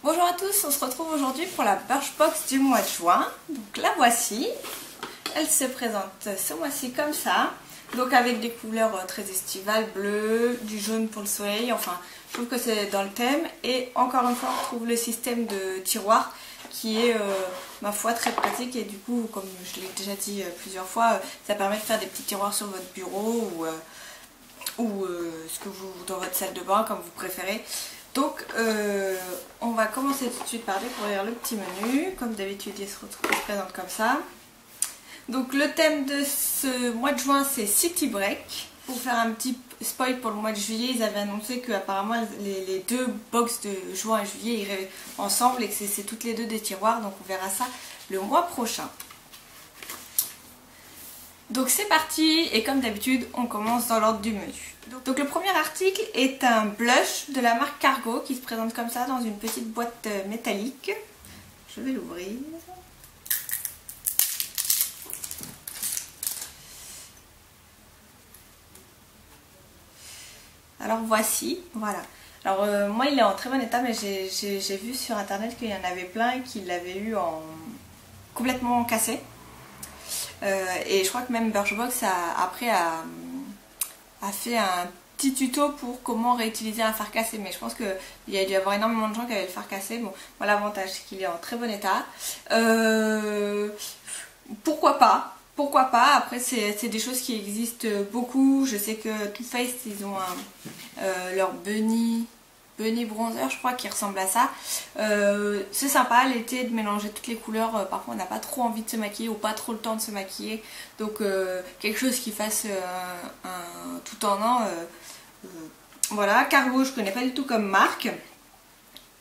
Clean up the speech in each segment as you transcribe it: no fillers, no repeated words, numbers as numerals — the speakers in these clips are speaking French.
Bonjour à tous, on se retrouve aujourd'hui pour la Birchbox du mois de juin. Donc la voici, elle se présente ce mois-ci comme ça. Donc avec des couleurs très estivales, bleu, du jaune pour le soleil, enfin je trouve que c'est dans le thème. Et encore une fois on trouve le système de tiroir qui est ma foi très pratique. Et du coup, comme je l'ai déjà dit plusieurs fois, ça permet de faire des petits tiroirs sur votre bureau ou ce que vous dans votre salle de bain comme vous préférez. Donc on va commencer tout de suite par découvrir le petit menu. Comme d'habitude il se présente comme ça. Donc le thème de ce mois de juin c'est City Break. Pour faire un petit spoil pour le mois de juillet, ils avaient annoncé que apparemment les deux box de juin et juillet iraient ensemble et que c'est toutes les deux des tiroirs. Donc on verra ça le mois prochain. Donc c'est parti et comme d'habitude on commence dans l'ordre du menu. Donc le premier article est un blush de la marque Cargo qui se présente comme ça dans une petite boîte métallique. Je vais l'ouvrir. Alors voici, voilà. Alors moi il est en très bon état mais j'ai vu sur internet qu'il y en avait plein qui l'avaient eu en complètement cassé. Et je crois que même Birchbox après a fait un petit tuto pour comment réutiliser un fer cassé, mais je pense qu'il y a dû y avoir énormément de gens qui avaient le fer cassé. Bon, moi l'avantage c'est qu'il est en très bon état. Pourquoi pas? Pourquoi pas? Après c'est des choses qui existent beaucoup. Je sais que Too Faced ils ont leur Bunny bronzer je crois qui ressemble à ça. C'est sympa l'été de mélanger toutes les couleurs. Parfois on n'a pas trop envie de se maquiller ou pas trop le temps de se maquiller. Donc quelque chose qui fasse un tout en un. Voilà, Cargo je connais pas du tout comme marque.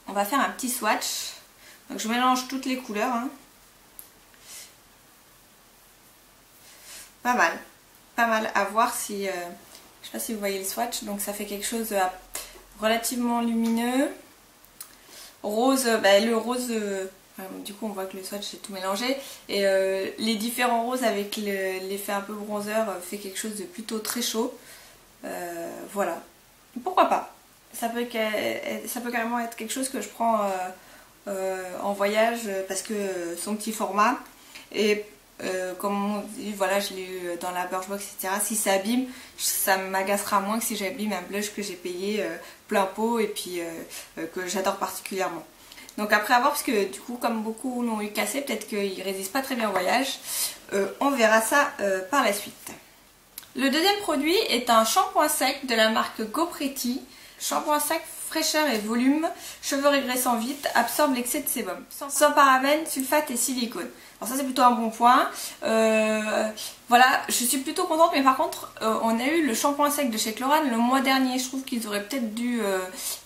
On va faire un petit swatch. Donc je mélange toutes les couleurs. Hein. Pas mal à voir si... je sais pas si vous voyez le swatch. Donc ça fait quelque chose... relativement lumineux, rose, le rose, du coup on voit que le swatch est tout mélangé et les différents roses avec l'effet un peu bronzer fait quelque chose de plutôt très chaud. Voilà, pourquoi pas, ça peut carrément être quelque chose que je prends en voyage parce que son petit format et comme on dit, voilà, je l'ai eu dans la Birchbox, etc. Si ça abîme, ça m'agacera moins que si j'abîme un blush que j'ai payé plein pot et puis que j'adore particulièrement. Donc après avoir, parce que du coup, comme beaucoup l'ont eu cassé, peut-être qu'il résiste pas très bien au voyage. On verra ça par la suite. Le deuxième produit est un shampoing sec de la marque Go Pretty. Shampoing sec, fraîcheur et volume, cheveux régressant vite, absorbe l'excès de sébum. Sans parabènes, sulfate et silicone. Alors ça c'est plutôt un bon point. Voilà, je suis plutôt contente, mais par contre on a eu le shampoing sec de chez Chlorane le mois dernier. Je trouve qu'ils auraient peut-être dû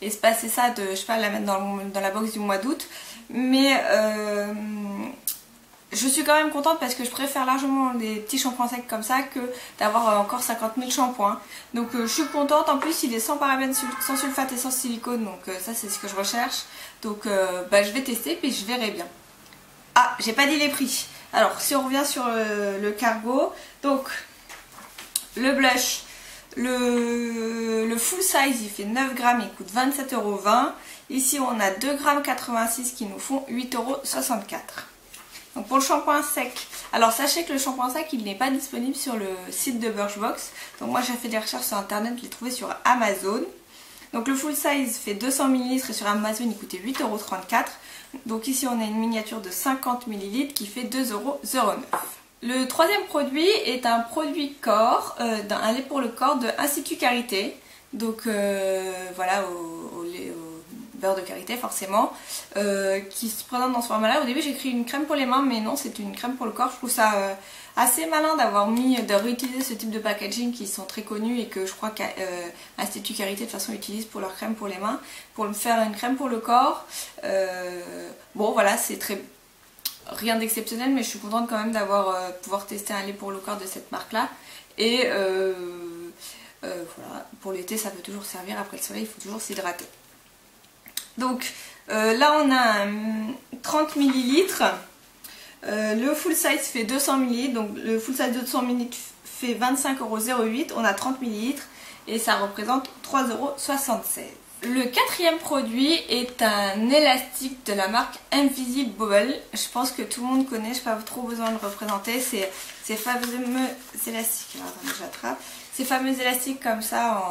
espacer ça de, je sais pas, la mettre dans la box du mois d'août. Mais je suis quand même contente parce que je préfère largement des petits shampoings secs comme ça que d'avoir encore 50 000 shampoings. Donc je suis contente. En plus il est sans parabènes, sans sulfate et sans silicone. Donc ça c'est ce que je recherche. Donc je vais tester puis je verrai bien. Ah, j'ai pas dit les prix. Alors si on revient sur le Cargo. Donc le blush, le full size il fait 9 grammes, il coûte 27,20 €. Ici on a 2,86 g qui nous font 8,64 €. Donc pour le shampoing sec, alors sachez que le shampoing sec il n'est pas disponible sur le site de Birchbox. Donc moi j'ai fait des recherches sur internet, je l'ai trouvé sur Amazon. Donc le full size fait 200 ml et sur Amazon il coûtait 8,34 €. Donc ici on a une miniature de 50 ml qui fait 2,09 €. Le troisième produit est un produit corps, un lait pour le corps de Institut Karité. Donc voilà, au beurre de karité forcément, qui se présente dans ce format là. Au début j'ai écrit une crème pour les mains mais non, c'est une crème pour le corps. Je trouve ça assez malin de réutiliser ce type de packaging qui sont très connus et que je crois qu'Institut Karité de toute façon utilise pour leur crème pour les mains, pour me faire une crème pour le corps. Bon voilà, c'est rien d'exceptionnel mais je suis contente quand même d'avoir pouvoir tester un lait pour le corps de cette marque là. Et voilà, pour l'été ça peut toujours servir, après le soleil il faut toujours s'hydrater. Donc là on a 30 ml, le full size fait 200 ml, donc le full size de 200 ml fait 25,08 €, on a 30 ml et ça représente 3,76 €. Le quatrième produit est un élastique de la marque Invisible Bobble. Je pense que tout le monde connaît, je n'ai pas trop besoin de le représenter. C'est ces fameux élastiques. Alors, attendez, j'attrape. Ces fameux élastiques comme ça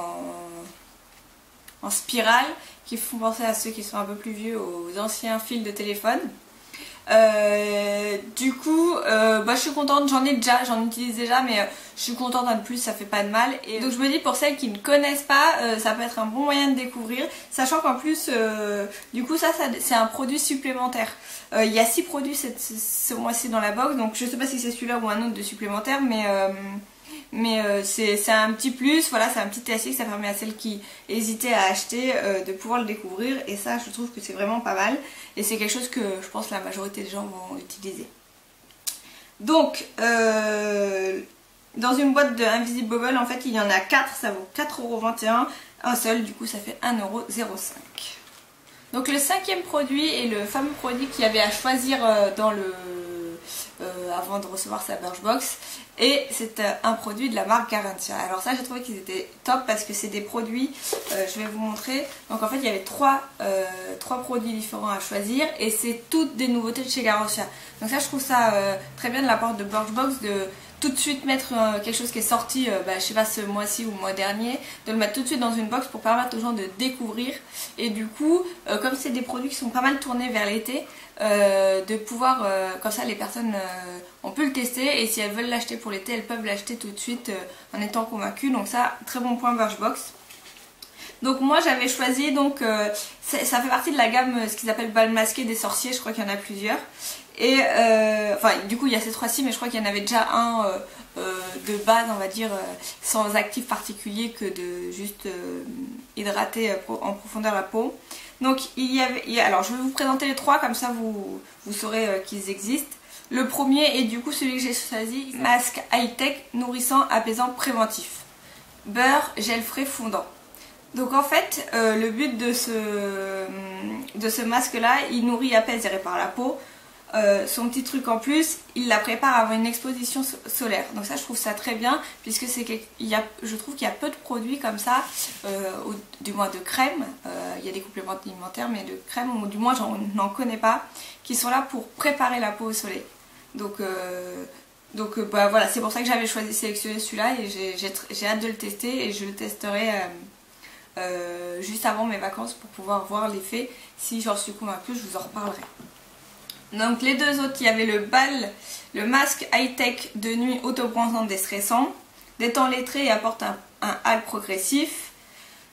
en spirale qui font penser à ceux qui sont un peu plus vieux aux anciens fils de téléphone. Du coup, je suis contente, j'en utilise déjà, mais je suis contente un de plus, ça fait pas de mal. Et donc je me dis pour celles qui ne connaissent pas, ça peut être un bon moyen de découvrir, sachant qu'en plus, du coup ça c'est un produit supplémentaire. Il y a 6 produits ce mois-ci dans la box, donc je sais pas si c'est celui-là ou un autre de supplémentaire, mais c'est un petit plus, voilà, c'est un petit élastique, ça permet à celles qui hésitaient à acheter de pouvoir le découvrir, et ça je trouve que c'est vraiment pas mal, et c'est quelque chose que je pense la majorité des gens vont utiliser. Donc dans une boîte de Invisible Bobble, en fait il y en a 4, ça vaut 4,21 €, un seul, du coup ça fait 1,05 €. Donc le 5e produit est le fameux produit qu'il y avait à choisir avant de recevoir sa Birchbox, et c'est un produit de la marque Garantia. Alors ça j'ai trouvé qu'ils étaient top parce que c'est des produits, je vais vous montrer, donc en fait il y avait trois produits différents à choisir et c'est toutes des nouveautés de chez Garantia. Donc ça je trouve ça très bien de la part de Birchbox de tout de suite mettre quelque chose qui est sorti, je sais pas, ce mois-ci ou le mois dernier, de le mettre tout de suite dans une box pour permettre aux gens de découvrir, et du coup comme c'est des produits qui sont pas mal tournés vers l'été, de pouvoir, comme ça les personnes on peut le tester, et si elles veulent l'acheter pour l'été elles peuvent l'acheter tout de suite en étant convaincues. Donc ça, très bon point Birchbox. Donc moi j'avais choisi, donc ça fait partie de la gamme ce qu'ils appellent bal masqué des sorciers, je crois qu'il y en a plusieurs. Et enfin du coup il y a ces 3-ci, mais je crois qu'il y en avait déjà un de base, on va dire, sans actif particulier que de juste hydrater en profondeur la peau. Donc alors je vais vous présenter les 3, comme ça vous saurez qu'ils existent. Le premier est du coup celui que j'ai choisi, masque high-tech nourrissant apaisant préventif. Beurre, gel frais fondant. Donc en fait le but de ce masque là, il nourrit, apaise et répare la peau. Son petit truc en plus, il la prépare avant une exposition solaire. Donc ça je trouve ça très bien, puisque je trouve qu'il y a peu de produits comme ça, du moins de crème. Il y a des compléments alimentaires, mais de crème, ou du moins j'en n'en connais pas, qui sont là pour préparer la peau au soleil. Donc voilà, c'est pour ça que j'avais sélectionné celui-là, et j'ai hâte de le tester, et je le testerai juste avant mes vacances pour pouvoir voir l'effet. Si j'en suis convaincue, je vous en reparlerai. Donc les deux autres, il y avait le masque high-tech de nuit autobronzant déstressant, détend les traits et apporte un hâle progressif.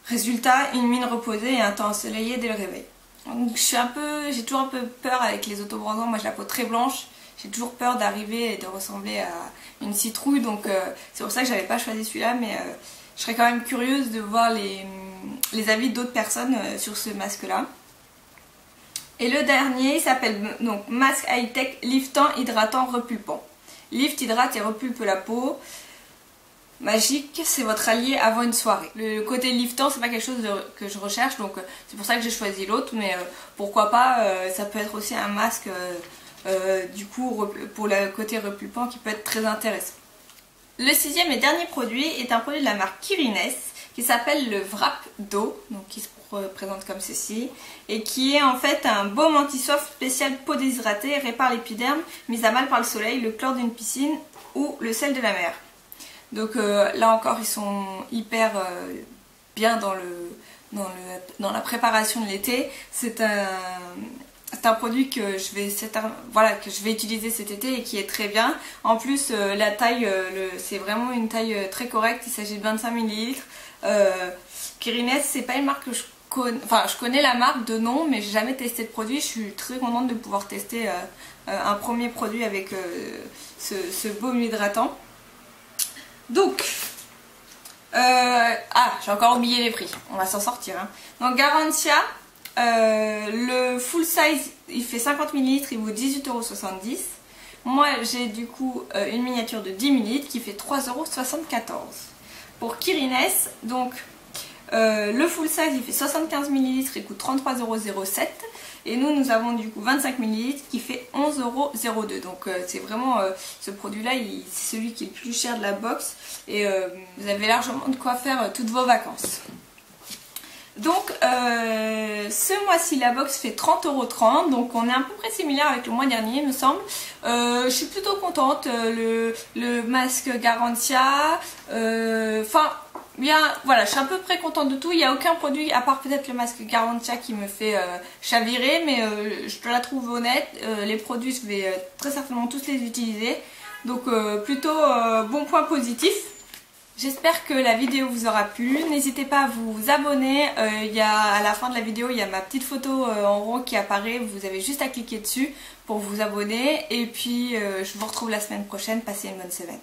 Résultat, une mine reposée et un temps ensoleillé dès le réveil. Donc j'ai toujours un peu peur avec les autobronzants, moi j'ai la peau très blanche, j'ai toujours peur d'arriver et de ressembler à une citrouille, donc c'est pour ça que j'avais pas choisi celui-là, mais je serais quand même curieuse de voir les avis d'autres personnes sur ce masque-là. Et le dernier s'appelle donc masque high-tech liftant, hydratant, repulpant. Lift, hydrate et repulpe la peau. Magique, c'est votre allié avant une soirée. Le côté liftant, c'est pas quelque chose que je recherche, donc c'est pour ça que j'ai choisi l'autre, mais pourquoi pas, ça peut être aussi un masque du coup pour le côté repulpant qui peut être très intéressant. Le 6e et dernier produit est un produit de la marque Kirines qui s'appelle le Wrap d'eau, donc qui se présente comme ceci, et qui est en fait un baume anti-soft spécial peau déshydratée, répare l'épiderme mise à mal par le soleil, le chlore d'une piscine ou le sel de la mer. Donc là encore ils sont hyper bien dans la préparation de l'été. C'est un produit que je vais utiliser cet été et qui est très bien. En plus la taille, c'est vraiment une taille très correcte, il s'agit de 25 ml. Kirines, c'est pas une marque que je connais la marque de nom, mais j'ai jamais testé de produit. Je suis très contente de pouvoir tester un premier produit avec ce baume hydratant. Donc j'ai encore oublié les prix, on va s'en sortir, hein. Donc Garantia, le full size il fait 50 ml, il vaut 18,70 €. Moi j'ai du coup une miniature de 10 ml qui fait 3,74 €. Pour Kirines, donc le full size il fait 75 ml, il coûte 33,07 €. Et nous avons du coup 25 ml qui fait 11,02 €. Donc c'est vraiment ce produit là, c'est celui qui est le plus cher de la box. Et vous avez largement de quoi faire toutes vos vacances. Donc ce mois-ci la box fait 30,30 €, donc on est à peu près similaire avec le mois dernier il me semble. Je suis plutôt contente, le masque Garantia, enfin bien voilà, je suis à peu près contente de tout. Il n'y a aucun produit à part peut-être le masque Garantia qui me fait chavirer, mais je la trouve honnête. Les produits je vais très certainement tous les utiliser, donc plutôt bon point positif. J'espère que la vidéo vous aura plu. N'hésitez pas à vous abonner. À la fin de la vidéo, il y a ma petite photo en rond qui apparaît. Vous avez juste à cliquer dessus pour vous abonner. Et puis, je vous retrouve la semaine prochaine. Passez une bonne semaine.